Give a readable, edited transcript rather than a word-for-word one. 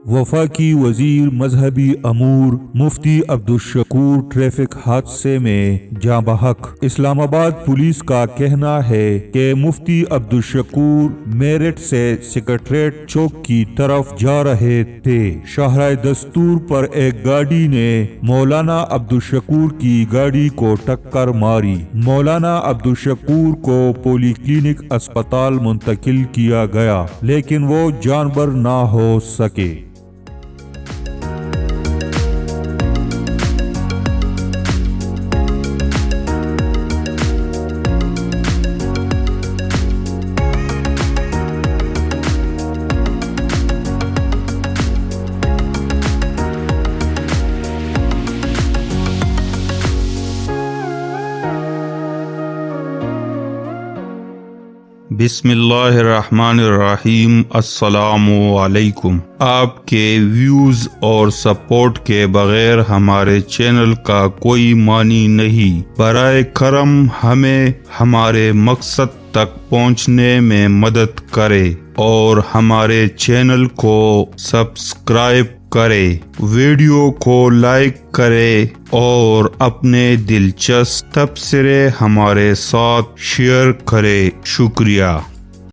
وفاقی وزیر مذہبی امور مفتی عبدالشکور ٹریفک حادثے میں جاں بحق۔ اسلام آباد پولیس کا کہنا ہے کہ مفتی عبدالشکور میرٹھ سے سکریٹریٹ چوک کی طرف جا رہے تھے۔ شاہراہ دستور پر ایک گاڑی نے مولانا عبدالشکور کی گاڑی کو ٹکر ماری۔ مولانا عبدالشکور کو پولی کلینک اسپتال منتقل کیا گیا لیکن وہ جانبر نہ ہو سکے۔ بسم اللہ الرحمن الرحیم۔ السلام علیکم۔ آپ کے ویوز اور سپورٹ کے بغیر ہمارے چینل کا کوئی معنی نہیں۔ برائے کرم ہمیں ہمارے مقصد تک پہنچنے میں مدد کرے اور ہمارے چینل کو سبسکرائب کرے، ویڈیو کو لائک کرے اور اپنے دلچسپ تبصرے ہمارے ساتھ شیئر کرے۔ شکریہ۔